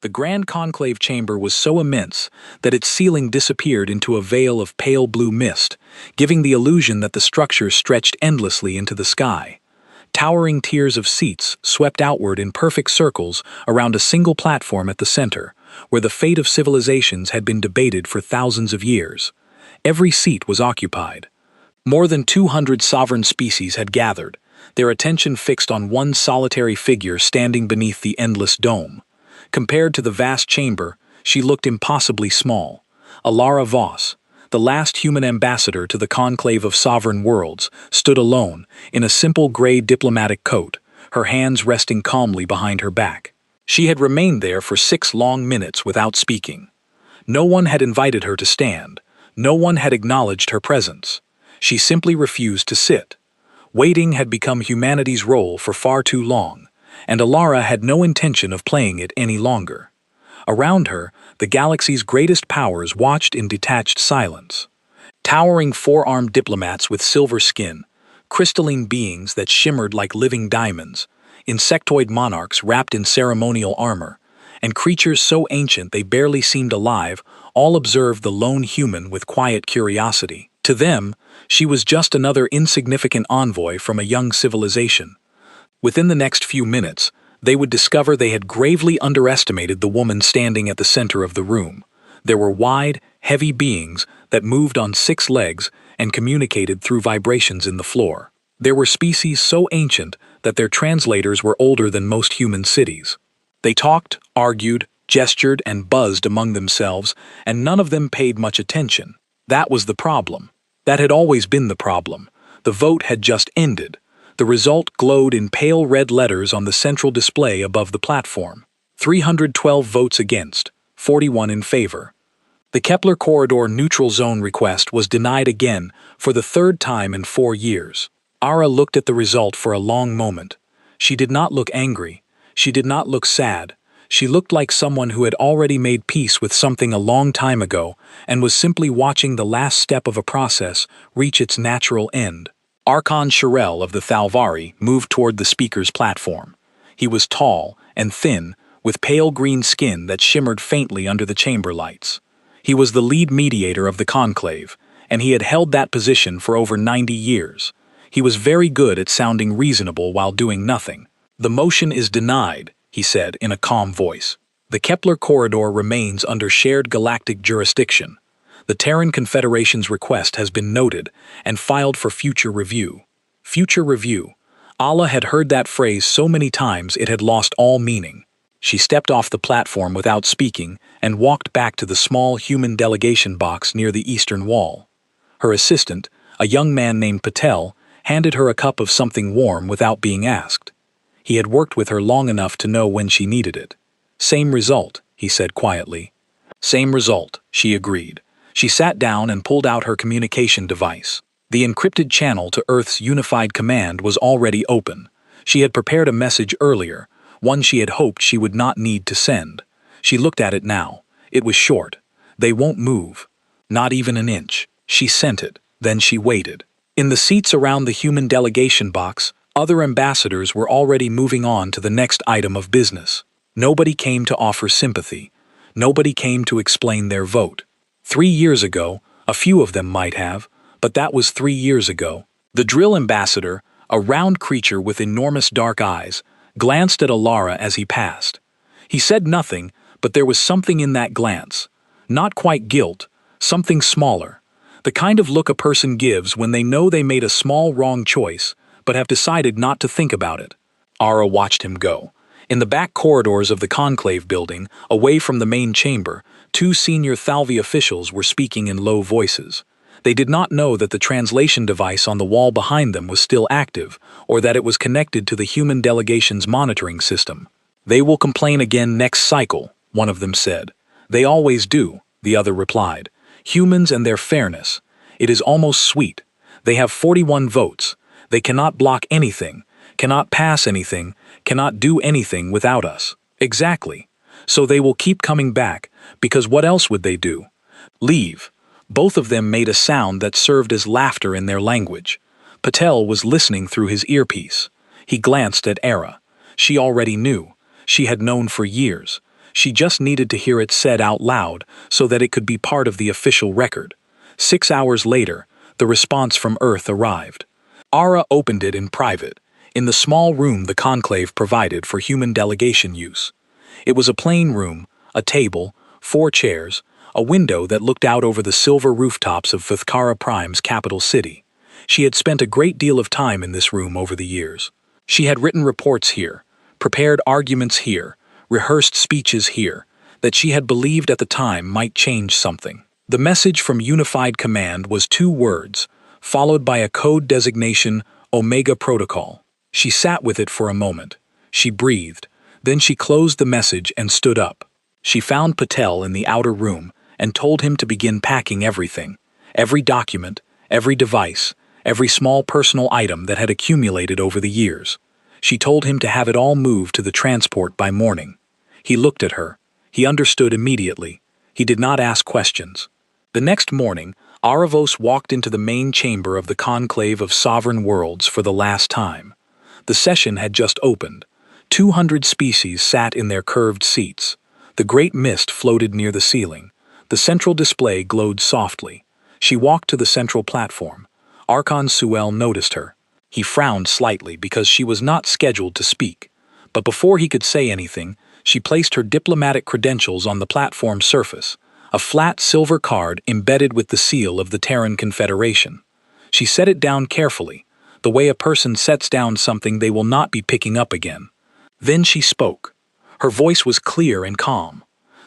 The Grand Conclave chamber was so immense that its ceiling disappeared into a veil of pale blue mist, giving the illusion that the structure stretched endlessly into the sky. Towering tiers of seats swept outward in perfect circles around a single platform at the center, where the fate of civilizations had been debated for thousands of years. Every seat was occupied. More than 200 sovereign species had gathered, their attention fixed on one solitary figure standing beneath the endless dome. Compared to the vast chamber, she looked impossibly small. Alara Voss, the last human ambassador to the Conclave of Sovereign Worlds, stood alone, in a simple gray diplomatic coat, her hands resting calmly behind her back. She had remained there for 6 long minutes without speaking. No one had invited her to stand. No one had acknowledged her presence. She simply refused to sit. Waiting had become humanity's role for far too long, and Alara had no intention of playing it any longer. Around her, the galaxy's greatest powers watched in detached silence. Towering 4-armed diplomats with silver skin, crystalline beings that shimmered like living diamonds, insectoid monarchs wrapped in ceremonial armor, and creatures so ancient they barely seemed alive, all observed the lone human with quiet curiosity. To them, she was just another insignificant envoy from a young civilization. Within the next few minutes, they would discover they had gravely underestimated the woman standing at the center of the room. There were wide, heavy beings that moved on 6 legs and communicated through vibrations in the floor. There were species so ancient that their translators were older than most human cities. They talked, argued, gestured, and buzzed among themselves, and none of them paid much attention. That was the problem. That had always been the problem. The vote had just ended. The result glowed in pale red letters on the central display above the platform. 312 votes against, 41 in favor. The Kepler Corridor neutral zone request was denied again for the 3rd time in 4 years. Ara looked at the result for a long moment. She did not look angry. She did not look sad. She looked like someone who had already made peace with something a long time ago and was simply watching the last step of a process reach its natural end. Archon Shirel of the Thalvari moved toward the speaker's platform. He was tall and thin, with pale green skin that shimmered faintly under the chamber lights. He was the lead mediator of the conclave, and he had held that position for over 90 years. He was very good at sounding reasonable while doing nothing. "The motion is denied," he said in a calm voice. "The Kepler Corridor remains under shared galactic jurisdiction. The Terran Confederation's request has been noted and filed for future review." Future review. Allah had heard that phrase so many times it had lost all meaning. She stepped off the platform without speaking and walked back to the small human delegation box near the eastern wall. Her assistant, a young man named Patel, handed her a cup of something warm without being asked. He had worked with her long enough to know when she needed it. "Same result," he said quietly. "Same result," she agreed. She sat down and pulled out her communication device. The encrypted channel to Earth's unified command was already open. She had prepared a message earlier, one she had hoped she would not need to send. She looked at it now. It was short. "They won't move. Not even an inch." She sent it. Then she waited. In the seats around the human delegation box, other ambassadors were already moving on to the next item of business. Nobody came to offer sympathy. Nobody came to explain their vote. 3 years ago, a few of them might have, but that was 3 years ago. The drill ambassador, a round creature with enormous dark eyes, glanced at Alara as he passed. He said nothing, but there was something in that glance. Not quite guilt, something smaller. The kind of look a person gives when they know they made a small wrong choice, but have decided not to think about it. Ara watched him go. In the back corridors of the conclave building, away from the main chamber, 2 senior Thalvi officials were speaking in low voices. They did not know that the translation device on the wall behind them was still active, or that it was connected to the human delegation's monitoring system. "They will complain again next cycle," one of them said. "They always do," the other replied. "Humans and their fairness. It is almost sweet. They have 41 votes. They cannot block anything, cannot pass anything, cannot do anything without us." Exactly. So they will keep coming back, because what else would they do? Leave. Both of them made a sound that served as laughter in their language. Patel was listening through his earpiece. He glanced at Era. She already knew. She had known for years. She just needed to hear it said out loud so that it could be part of the official record. 6 hours later, the response from Earth arrived. Ara opened it in private, in the small room the conclave provided for human delegation use. It was a plain room, a table, 4 chairs, a window that looked out over the silver rooftops of Thkara Prime's capital city. She had spent a great deal of time in this room over the years. She had written reports here, prepared arguments here, rehearsed speeches here, that she had believed at the time might change something. The message from Unified Command was 2 words, followed by a code designation, Omega Protocol. She sat with it for a moment. She breathed. Then she closed the message and stood up. She found Patel in the outer room and told him to begin packing everything. Every document, every device, every small personal item that had accumulated over the years. She told him to have it all moved to the transport by morning. He looked at her. He understood immediately. He did not ask questions. The next morning, Aravos walked into the main chamber of the Conclave of Sovereign Worlds for the last time. The session had just opened. 200 species sat in their curved seats. The great mist floated near the ceiling. The central display glowed softly. She walked to the central platform. Archon Suel noticed her. He frowned slightly because she was not scheduled to speak. But before he could say anything, she placed her diplomatic credentials on the platform's surface, a flat silver card embedded with the seal of the Terran Confederation. She set it down carefully, the way a person sets down something they will not be picking up again. Then she spoke. Her voice was clear and calm.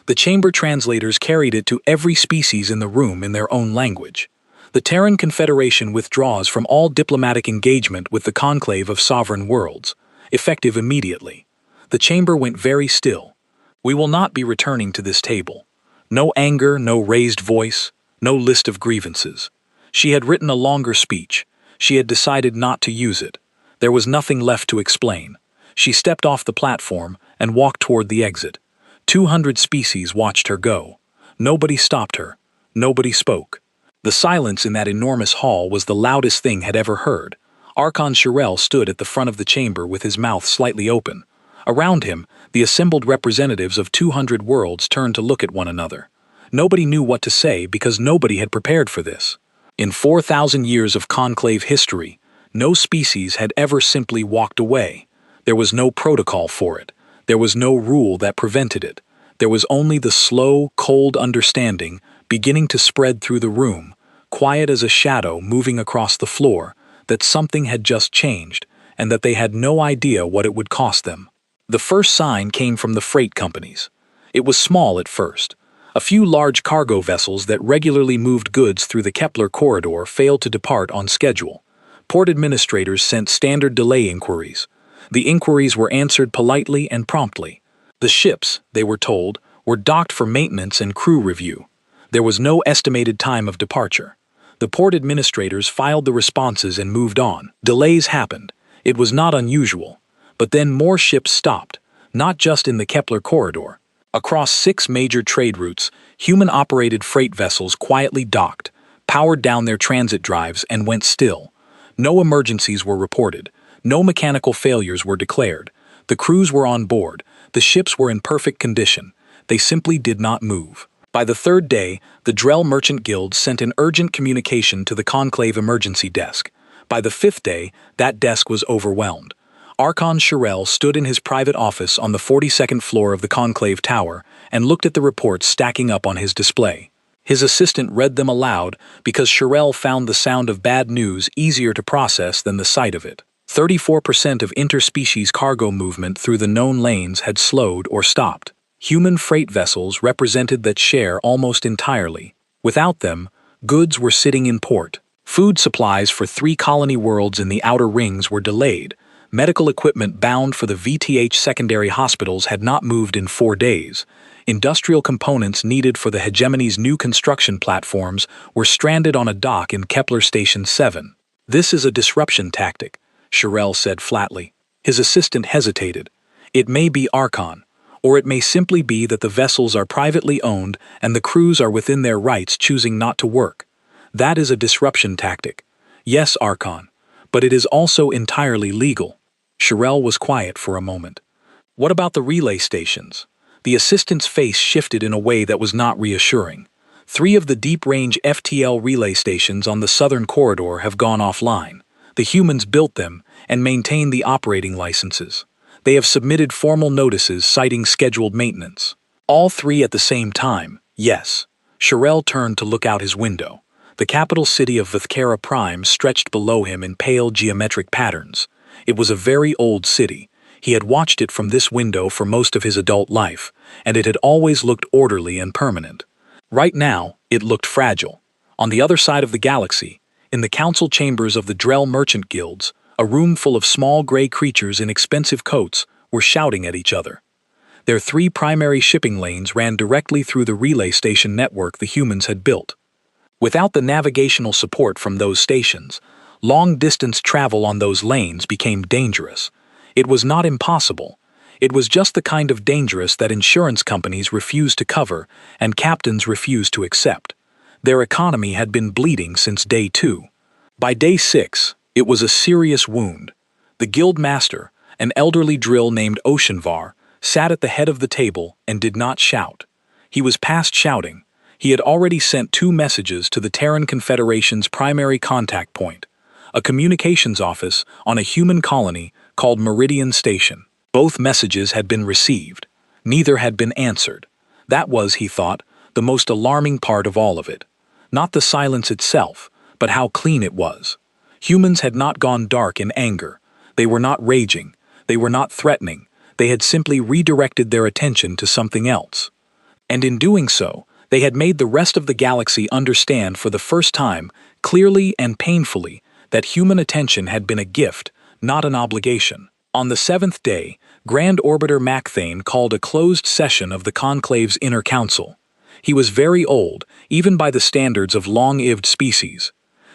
The chamber translators carried it to every species in the room in their own language. The Terran Confederation withdraws from all diplomatic engagement with the Conclave of Sovereign Worlds, effective immediately. The chamber went very still. We will not be returning to this table. No anger, no raised voice, no list of grievances. She had written a longer speech. She had decided not to use it. There was nothing left to explain. She stepped off the platform and walked toward the exit. 200 species watched her go. Nobody stopped her. Nobody spoke. The silence in that enormous hall was the loudest thing had ever heard. Archon Shirel stood at the front of the chamber with his mouth slightly open. Around him, the assembled representatives of 200 worlds turned to look at one another. Nobody knew what to say because nobody had prepared for this. In 4,000 years of conclave history, no species had ever simply walked away. There was no protocol for it. There was no rule that prevented it. There was only the slow, cold understanding beginning to spread through the room, quiet as a shadow moving across the floor, that something had just changed, and that they had no idea what it would cost them. The first sign came from the freight companies. It was small at first. A few large cargo vessels that regularly moved goods through the Kepler corridor failed to depart on schedule. Port administrators sent standard delay inquiries. The inquiries were answered politely and promptly. The ships, they were told, were docked for maintenance and crew review. There was no estimated time of departure. The port administrators filed the responses and moved on. Delays happened. It was not unusual. But then more ships stopped, not just in the Kepler corridor. Across 6 major trade routes, human-operated freight vessels quietly docked, powered down their transit drives, and went still. No emergencies were reported. No mechanical failures were declared. The crews were on board. The ships were in perfect condition. They simply did not move. By the 3rd day, the Drell Merchant Guild sent an urgent communication to the Conclave emergency desk. By the 5th day, that desk was overwhelmed. Archon Shirel stood in his private office on the 42nd floor of the Conclave Tower and looked at the reports stacking up on his display. His assistant read them aloud because Shirel found the sound of bad news easier to process than the sight of it. 34% of interspecies cargo movement through the known lanes had slowed or stopped. Human freight vessels represented that share almost entirely. Without them, goods were sitting in port. Food supplies for 3 colony worlds in the outer rings were delayed. Medical equipment bound for the VTH secondary hospitals had not moved in 4 days. Industrial components needed for the hegemony's new construction platforms were stranded on a dock in Kepler Station 7. This is a disruption tactic, Shirel said flatly. His assistant hesitated. It may be Archon, or it may simply be that the vessels are privately owned and the crews are within their rights choosing not to work. That is a disruption tactic. Yes, Archon, but it is also entirely legal. Shirel was quiet for a moment. What about the relay stations? The assistant's face shifted in a way that was not reassuring. 3 of the deep-range FTL relay stations on the southern corridor have gone offline. The humans built them and maintain the operating licenses. They have submitted formal notices citing scheduled maintenance. All 3 at the same time, yes. Shirel turned to look out his window. The capital city of Vithkara Prime stretched below him in pale geometric patterns. It was a very old city. He had watched it from this window for most of his adult life, and it had always looked orderly and permanent. Right now, it looked fragile. On the other side of the galaxy, in the council chambers of the Drell merchant guilds, a room full of small gray creatures in expensive coats were shouting at each other. Their 3 primary shipping lanes ran directly through the relay station network the humans had built. Without the navigational support from those stations, long-distance travel on those lanes became dangerous. It was not impossible. It was just the kind of dangerous that insurance companies refused to cover and captains refused to accept. Their economy had been bleeding since day 2. By day 6, it was a serious wound. The guild master, an elderly drill named Oceanvar, sat at the head of the table and did not shout. He was past shouting. He had already sent 2 messages to the Terran Confederation's primary contact point, a communications office on a human colony called Meridian Station. Both messages had been received. Neither had been answered. That was, he thought, the most alarming part of all of it. Not the silence itself, but how clean it was. Humans had not gone dark in anger. They were not raging. They were not threatening. They had simply redirected their attention to something else. And in doing so, they had made the rest of the galaxy understand for the first time, clearly and painfully, that human attention had been a gift, not an obligation. On the 7th day, Grand Orbiter Macthane called a closed session of the Conclave's Inner Council. He was very old, even by the standards of long-lived species.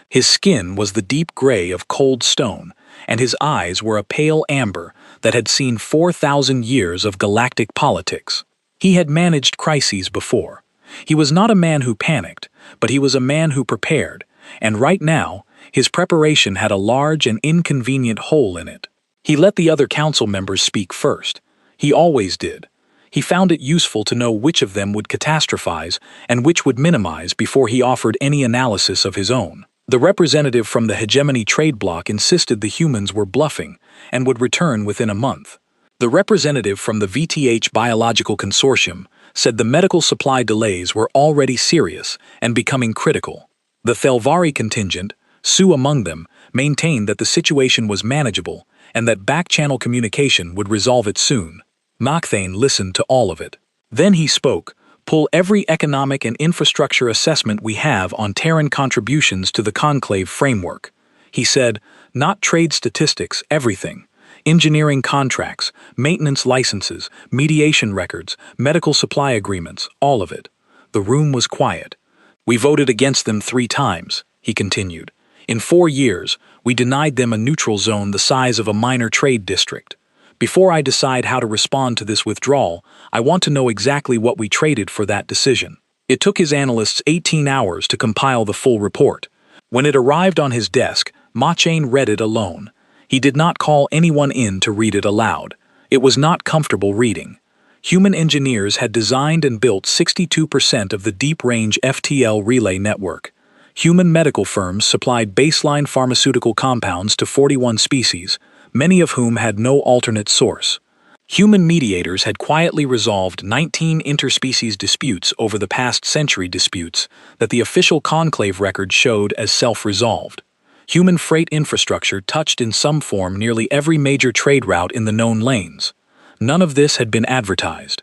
His skin was the deep gray of cold stone, and his eyes were a pale amber that had seen 4,000 years of galactic politics. He had managed crises before. He was not a man who panicked, but he was a man who prepared, and right now, his preparation had a large and inconvenient hole in it. He let the other council members speak first. He always did. He found it useful to know which of them would catastrophize and which would minimize before he offered any analysis of his own. The representative from the hegemony trade bloc insisted the humans were bluffing and would return within a month. The representative from the VTH Biological Consortium said the medical supply delays were already serious and becoming critical. The Thelvari contingent, Sue among them, maintained that the situation was manageable and that back-channel communication would resolve it soon. Macthane listened to all of it. Then he spoke, "Pull every economic and infrastructure assessment we have on Terran contributions to the Conclave framework." He said, "Not trade statistics, everything. Engineering contracts, maintenance licenses, mediation records, medical supply agreements, all of it." The room was quiet. "We voted against them 3 times, he continued. "In 4 years, we denied them a neutral zone the size of a minor trade district. Before I decide how to respond to this withdrawal, I want to know exactly what we traded for that decision." It took his analysts 18 hours to compile the full report. When it arrived on his desk, Machane read it alone. He did not call anyone in to read it aloud. It was not comfortable reading. Human engineers had designed and built 62% of the deep-range FTL relay network. Human medical firms supplied baseline pharmaceutical compounds to 41 species, many of whom had no alternate source. Human mediators had quietly resolved 19 interspecies disputes over the past century, disputes that the official conclave record showed as self-resolved. Human freight infrastructure touched in some form nearly every major trade route in the known lanes. None of this had been advertised.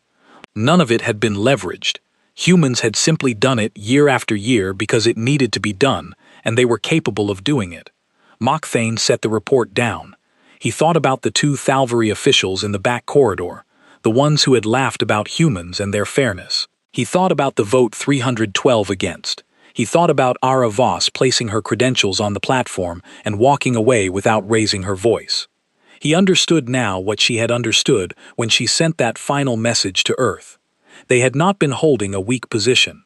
None of it had been leveraged. Humans had simply done it year after year because it needed to be done, and they were capable of doing it. Macthane set the report down. He thought about the 2 Thalvari officials in the back corridor, the ones who had laughed about humans and their fairness. He thought about the vote 312 against. He thought about Ara Voss placing her credentials on the platform and walking away without raising her voice. He understood now what she had understood when she sent that final message to Earth. They had not been holding a weak position.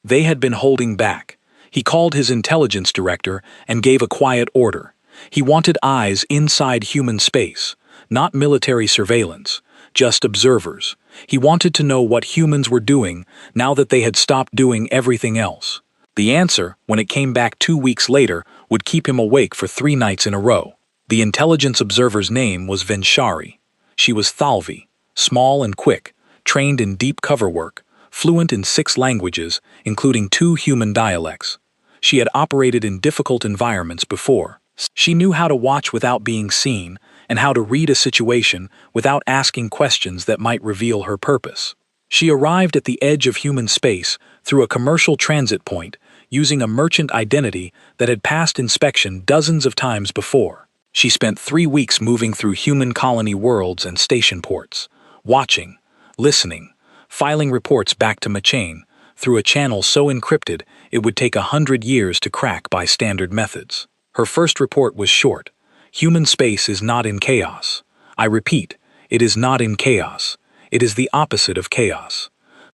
They had been holding back. He called his intelligence director and gave a quiet order. He wanted eyes inside human space, not military surveillance, just observers. He wanted to know what humans were doing now that they had stopped doing everything else. The answer, when it came back 2 weeks later, would keep him awake for 3 nights in a row. The intelligence observer's name was Venshari. She was Thalvi, small and quick, trained in deep cover work, fluent in 6 languages, including 2 human dialects. She had operated in difficult environments before. She knew how to watch without being seen, and how to read a situation without asking questions that might reveal her purpose. She arrived at the edge of human space through a commercial transit point, using a merchant identity that had passed inspection dozens of times before. She spent 3 weeks moving through human colony worlds and station ports, watching, listening, filing reports back to Machane through a channel so encrypted it would take 100 years to crack by standard methods. Her first report was short. Human space is not in chaos. I repeat, it is not in chaos. It is the opposite of chaos.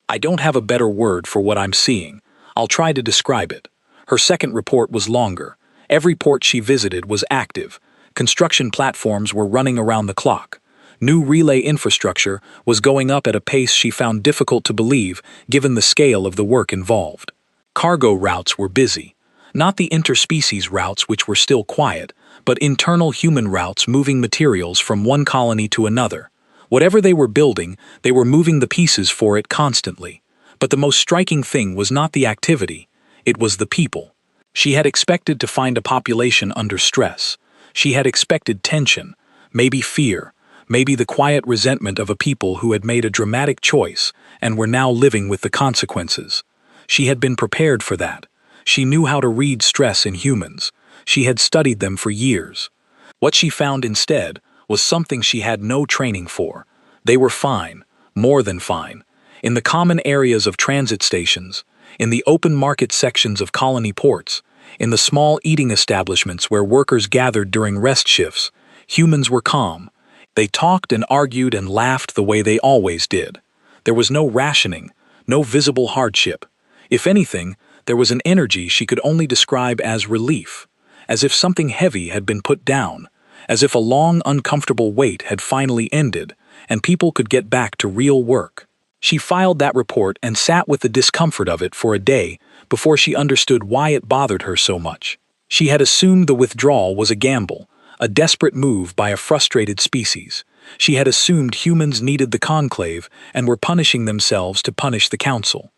I don't have a better word for what I'm seeing. I'll try to describe it. Her second report was longer. Every port she visited was active. Construction platforms were running around the clock. New relay infrastructure was going up at a pace she found difficult to believe given the scale of the work involved. Cargo routes were busy. Not the interspecies routes which were still quiet, but internal human routes moving materials from one colony to another. Whatever they were building, they were moving the pieces for it constantly. But the most striking thing was not the activity, it was the people. She had expected to find a population under stress. She had expected tension, maybe fear, maybe the quiet resentment of a people who had made a dramatic choice and were now living with the consequences. She had been prepared for that. She knew how to read stress in humans. She had studied them for years. What she found instead was something she had no training for. They were fine, more than fine. In the common areas of transit stations, in the open market sections of colony ports, in the small eating establishments where workers gathered during rest shifts, humans were calm. They talked and argued and laughed the way they always did. There was no rationing, no visible hardship. If anything, there was an energy she could only describe as relief, as if something heavy had been put down, as if a long, uncomfortable wait had finally ended, and people could get back to real work. She filed that report and sat with the discomfort of it for a day before she understood why it bothered her so much. She had assumed the withdrawal was a gamble, a desperate move by a frustrated species. She had assumed humans needed the conclave and were punishing themselves to punish the council.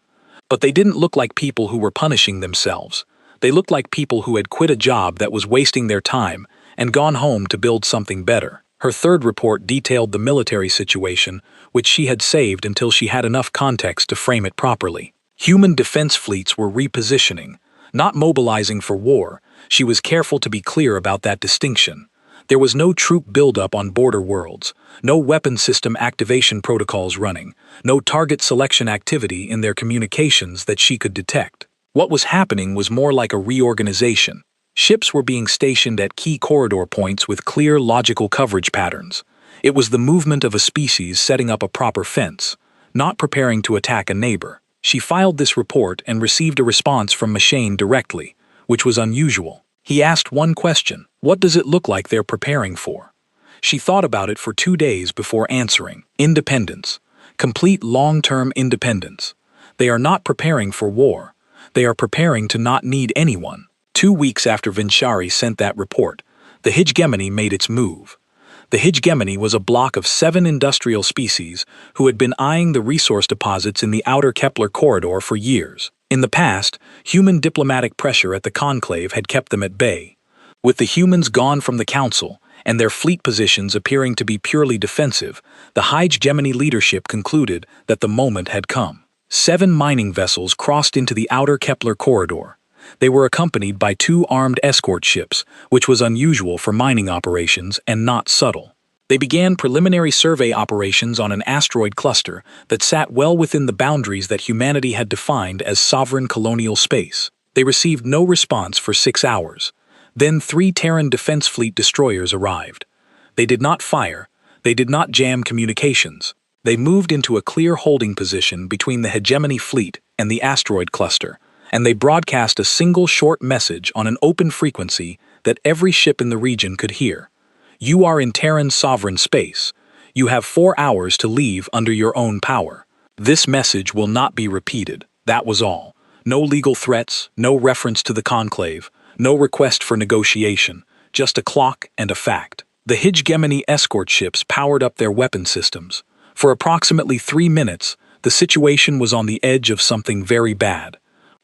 But they didn't look like people who were punishing themselves. They looked like people who had quit a job that was wasting their time and gone home to build something better. Her third report detailed the military situation, which she had saved until she had enough context to frame it properly. Human defense fleets were repositioning, not mobilizing for war. She was careful to be clear about that distinction. There was no troop buildup on border worlds, no weapon system activation protocols running, no target selection activity in their communications that she could detect. What was happening was more like a reorganization. Ships were being stationed at key corridor points with clear, logical coverage patterns. It was the movement of a species setting up a proper fence, not preparing to attack a neighbor. She filed this report and received a response from Machane directly, which was unusual. He asked one question: what does it look like they're preparing for? She thought about it for 2 days before answering. Independence. Complete long-term independence. They are not preparing for war. They are preparing to not need anyone. 2 weeks after Venshari sent that report, the hegemony made its move. The hegemony was a block of 7 industrial species who had been eyeing the resource deposits in the outer Kepler corridor for years. In the past, human diplomatic pressure at the conclave had kept them at bay. With the humans gone from the council, and their fleet positions appearing to be purely defensive, the hegemony leadership concluded that the moment had come. 7 mining vessels crossed into the outer Kepler corridor. They were accompanied by 2 armed escort ships, which was unusual for mining operations and not subtle. They began preliminary survey operations on an asteroid cluster that sat well within the boundaries that humanity had defined as sovereign colonial space. They received no response for 6 hours. Then 3 Terran Defense Fleet destroyers arrived. They did not fire. They did not jam communications. They moved into a clear holding position between the hegemony fleet and the asteroid cluster, and they broadcast a single short message on an open frequency that every ship in the region could hear. You are in Terran sovereign space. You have 4 hours to leave under your own power. This message will not be repeated. That was all. No legal threats, no reference to the conclave, no request for negotiation, just a clock and a fact. The hegemony escort ships powered up their weapon systems. For approximately 3 minutes, the situation was on the edge of something very bad.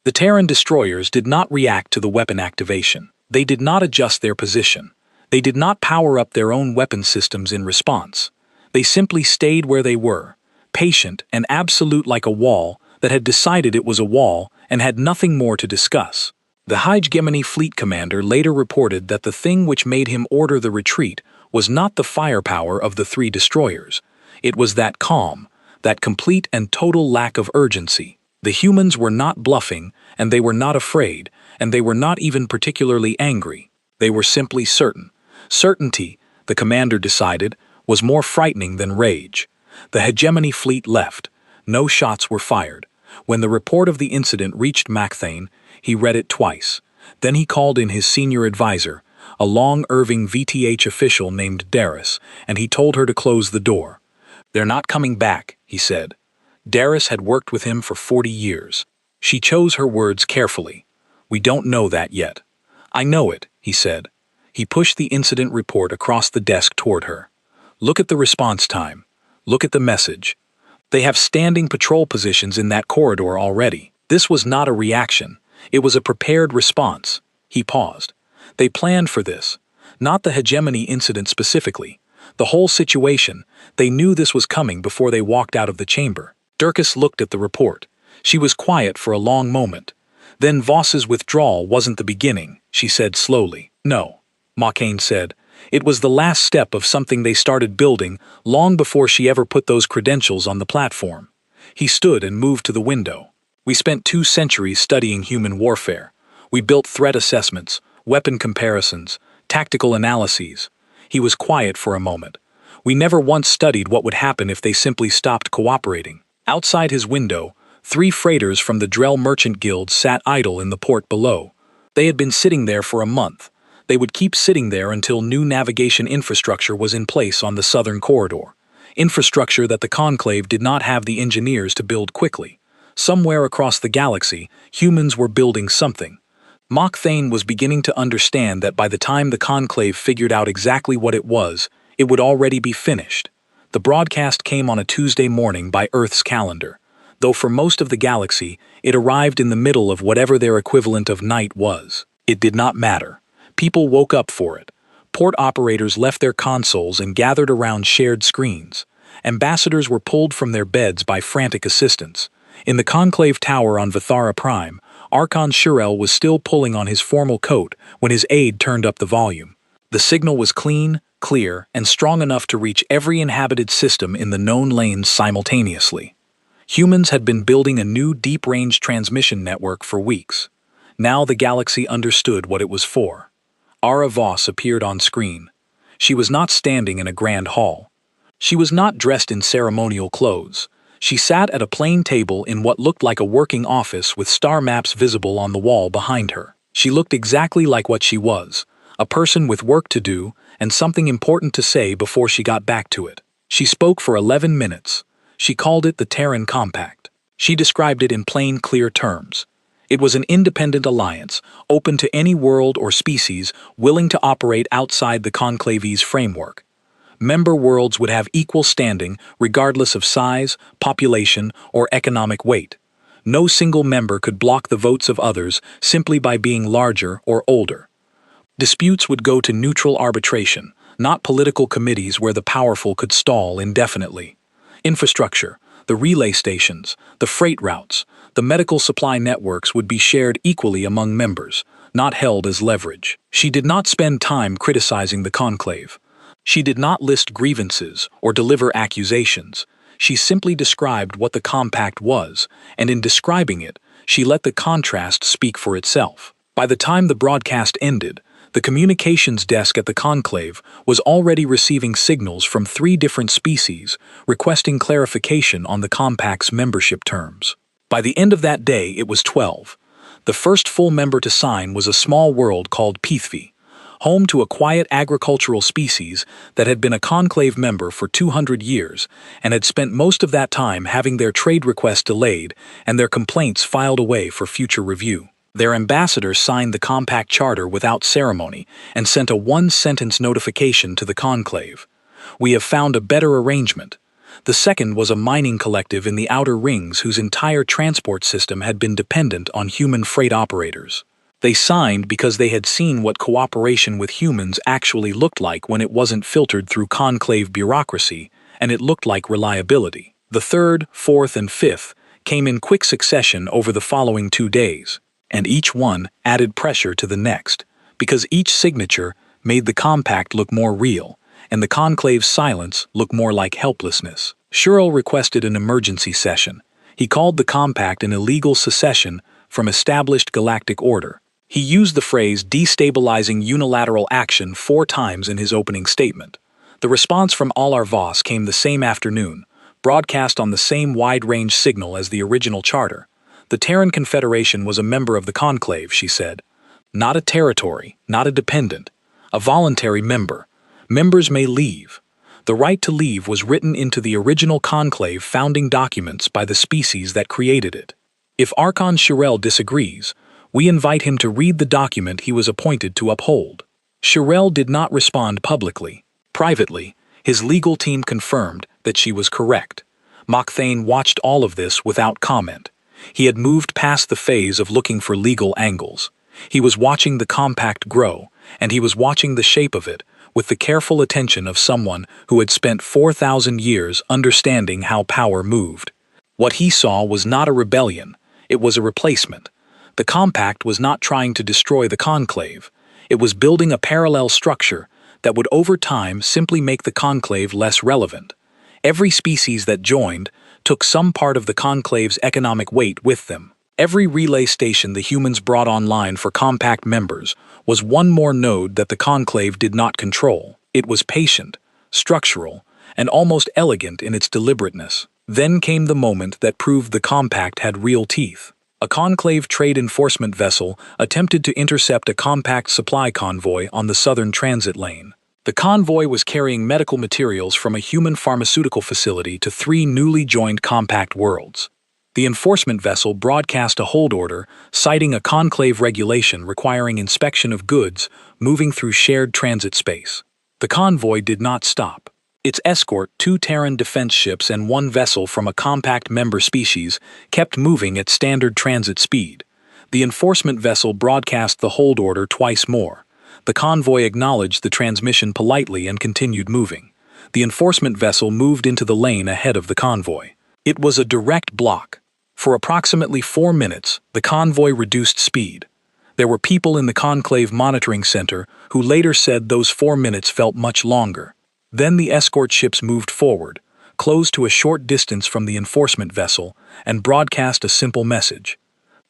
The Terran destroyers did not react to the weapon activation. They did not adjust their position. They did not power up their own weapon systems in response. They simply stayed where they were, patient and absolute, like a wall that had decided it was a wall and had nothing more to discuss. The hegemony fleet commander later reported that the thing which made him order the retreat was not the firepower of the 3 destroyers. It was that calm, that complete and total lack of urgency. The humans were not bluffing, and they were not afraid, and they were not even particularly angry. They were simply certain. Certainty, the commander decided, was more frightening than rage. The hegemony fleet left. No shots were fired. When the report of the incident reached Macthane, he read it twice. Then he called in his senior advisor, a long Irving VTH official named Darius, and he told her to close the door. "They're not coming back," he said. Darius had worked with him for 40 years. She chose her words carefully. "We don't know that yet." "I know it," he said. He pushed the incident report across the desk toward her. "Look at the response time. Look at the message. They have standing patrol positions in that corridor already." This was not a reaction. It was a prepared response. He paused. They planned for this. Not the hegemony incident specifically. The whole situation. They knew this was coming before they walked out of the chamber. Durkis looked at the report. She was quiet for a long moment. "Then Voss's withdrawal wasn't the beginning," she said slowly. "No," Macthane said. "It was the last step of something they started building long before she ever put those credentials on the platform." He stood and moved to the window. "We spent 2 centuries studying human warfare. We built threat assessments, weapon comparisons, tactical analyses." He was quiet for a moment. "We never once studied what would happen if they simply stopped cooperating." Outside his window, 3 freighters from the Drell Merchant Guild sat idle in the port below. They had been sitting there for a month. They would keep sitting there until new navigation infrastructure was in place on the southern corridor. Infrastructure that the Conclave did not have the engineers to build quickly. Somewhere across the galaxy, humans were building something. Macthane was beginning to understand that by the time the Conclave figured out exactly what it would already be finished. The broadcast came on a Tuesday morning by Earth's calendar, though for most of the galaxy, it arrived in the middle of whatever their equivalent of night was. It did not matter. People woke up for it. Port operators left their consoles and gathered around shared screens. Ambassadors were pulled from their beds by frantic assistants. In the Conclave Tower on Vithara Prime, Archon Shirel was still pulling on his formal coat when his aide turned up the volume. The signal was clean, clear, and strong enough to reach every inhabited system in the known lanes simultaneously. Humans had been building a new deep-range transmission network for weeks. Now the galaxy understood what it was for. Ara Voss appeared on screen. She was not standing in a grand hall. She was not dressed in ceremonial clothes. She sat at a plain table in what looked like a working office with star maps visible on the wall behind her. She looked exactly like what she was, a person with work to do and something important to say before she got back to it. She spoke for 11 minutes. She called it the Terran Compact. She described it in plain, clear terms. It was an independent alliance, open to any world or species willing to operate outside the Conclave's framework. Member worlds would have equal standing regardless of size, population, or economic weight. No single member could block the votes of others simply by being larger or older. Disputes would go to neutral arbitration, not political committees where the powerful could stall indefinitely. Infrastructure, the relay stations, the freight routes, the medical supply networks would be shared equally among members, not held as leverage. She did not spend time criticizing the Conclave. She did not list grievances or deliver accusations. She simply described what the compact was, and in describing it, she let the contrast speak for itself. By the time the broadcast ended, the communications desk at the Conclave was already receiving signals from 3 different species requesting clarification on the compact's membership terms. By the end of that day, it was 12. The first full member to sign was a small world called Pithvi. home to a quiet agricultural species that had been a conclave member for 200 years and had spent most of that time having their trade requests delayed and their complaints filed away for future review. Their ambassador signed the compact charter without ceremony and sent a one-sentence notification to the conclave. "We have found a better arrangement." The second was a mining collective in the outer rings whose entire transport system had been dependent on human freight operators. They signed because they had seen what cooperation with humans actually looked like when it wasn't filtered through conclave bureaucracy, and it looked like reliability. The third, fourth, and fifth came in quick succession over the following 2 days, and each one added pressure to the next, because each signature made the compact look more real, and the conclave's silence look more like helplessness. Shirel requested an emergency session. He called the compact an illegal secession from established galactic order. He used the phrase destabilizing unilateral action 4 times in his opening statement. The response from Al-Arvas came the same afternoon, broadcast on the same wide-range signal as the original charter. The Terran Confederation was a member of the conclave, she said. Not a territory, not a dependent, a voluntary member. Members may leave. The right to leave was written into the original conclave founding documents by the species that created it. If Archon Shirel disagrees, we invite him to read the document he was appointed to uphold. Shirel did not respond publicly. Privately, his legal team confirmed that she was correct. Mokthane watched all of this without comment. He had moved past the phase of looking for legal angles. He was watching the compact grow, and he was watching the shape of it with the careful attention of someone who had spent 4,000 years understanding how power moved. What he saw was not a rebellion, it was a replacement. The compact was not trying to destroy the conclave. It was building a parallel structure that would over time simply make the conclave less relevant. Every species that joined took some part of the conclave's economic weight with them. Every relay station the humans brought online for compact members was one more node that the conclave did not control. It was patient, structural, and almost elegant in its deliberateness. Then came the moment that proved the compact had real teeth. A conclave trade enforcement vessel attempted to intercept a compact supply convoy on the southern transit lane. The convoy was carrying medical materials from a human pharmaceutical facility to 3 newly joined compact worlds. The enforcement vessel broadcast a hold order, citing a conclave regulation requiring inspection of goods moving through shared transit space. The convoy did not stop. Its escort, 2 Terran defense ships and 1 vessel from a compact member species, kept moving at standard transit speed. The enforcement vessel broadcast the hold order twice more. The convoy acknowledged the transmission politely and continued moving. The enforcement vessel moved into the lane ahead of the convoy. It was a direct block. For approximately 4 minutes, the convoy reduced speed. There were people in the conclave monitoring center who later said those 4 minutes felt much longer. Then the escort ships moved forward, close to a short distance from the enforcement vessel, and broadcast a simple message.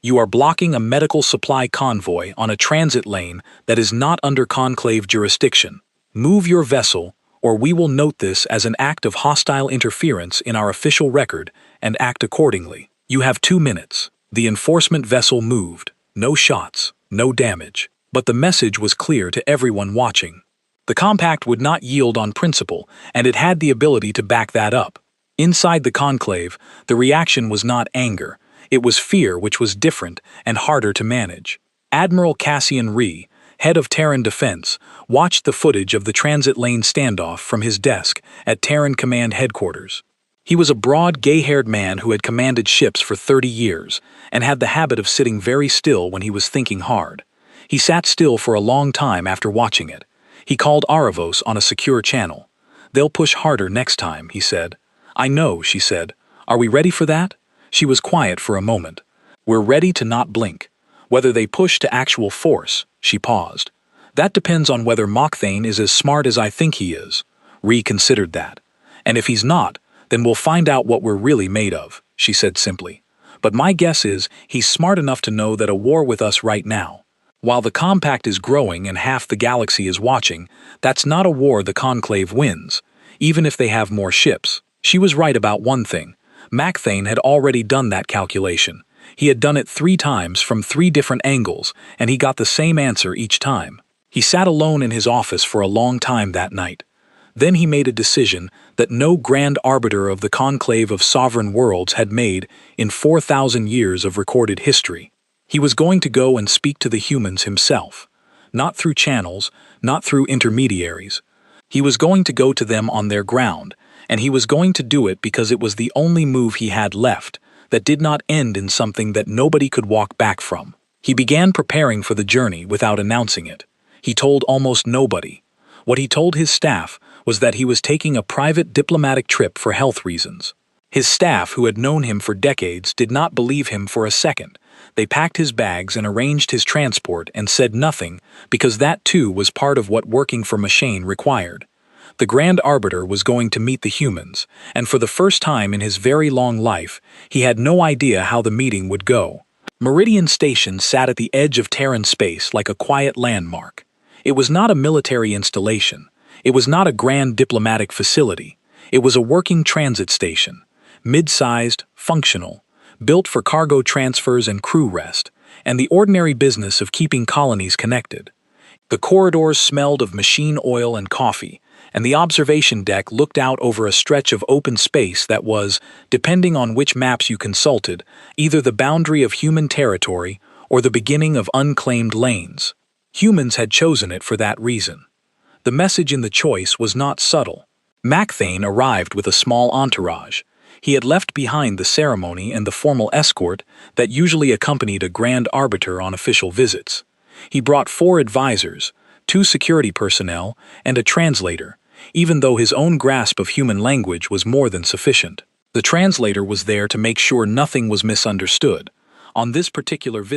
You are blocking a medical supply convoy on a transit lane that is not under conclave jurisdiction. Move your vessel, or we will note this as an act of hostile interference in our official record and act accordingly. You have 2 minutes. The enforcement vessel moved. No shots, no damage. But the message was clear to everyone watching. The compact would not yield on principle, and it had the ability to back that up. Inside the conclave, the reaction was not anger. It was fear, which was different and harder to manage. Admiral Cassian Rhee, head of Terran Defense, watched the footage of the transit lane standoff from his desk at Terran Command Headquarters. He was a broad, gay-haired man who had commanded ships for 30 years and had the habit of sitting very still when he was thinking hard. He sat still for a long time after watching it. He called Aravos on a secure channel. They'll push harder next time, he said. I know, she said. Are we ready for that? She was quiet for a moment. We're ready to not blink. Whether they push to actual force, she paused. That depends on whether Mokthane is as smart as I think he is. Rhee considered that. And if he's not, then we'll find out what we're really made of, she said simply. But my guess is he's smart enough to know that a war with us right now, while the compact is growing and half the galaxy is watching, that's not a war the conclave wins, even if they have more ships. She was right about one thing. Mokthane had already done that calculation. He had done it 3 times from 3 different angles, and he got the same answer each time. He sat alone in his office for a long time that night. Then he made a decision that no grand arbiter of the conclave of sovereign worlds had made in 4,000 years of recorded history. He was going to go and speak to the humans himself. Not through channels, not through intermediaries. He was going to go to them on their ground, and he was going to do it because it was the only move he had left that did not end in something that nobody could walk back from. He began preparing for the journey without announcing it. He told almost nobody. What he told his staff was that he was taking a private diplomatic trip for health reasons. His staff, who had known him for decades, did not believe him for a second. They packed his bags and arranged his transport and said nothing because that too was part of what working for Machine required. The Grand Arbiter was going to meet the humans, and for the first time in his very long life, he had no idea how the meeting would go. Meridian Station sat at the edge of Terran space like a quiet landmark. It was not a military installation. It was not a grand diplomatic facility. It was a working transit station, mid-sized, functional, built for cargo transfers and crew rest, and the ordinary business of keeping colonies connected. The corridors smelled of machine oil and coffee, and the observation deck looked out over a stretch of open space that was, depending on which maps you consulted, either the boundary of human territory or the beginning of unclaimed lanes. Humans had chosen it for that reason. The message in the choice was not subtle. Macthane arrived with a small entourage. He had left behind the ceremony and the formal escort that usually accompanied a grand arbiter on official visits. He brought 4 advisors, 2 security personnel, and a translator, even though his own grasp of human language was more than sufficient. The translator was there to make sure nothing was misunderstood. On this particular visit,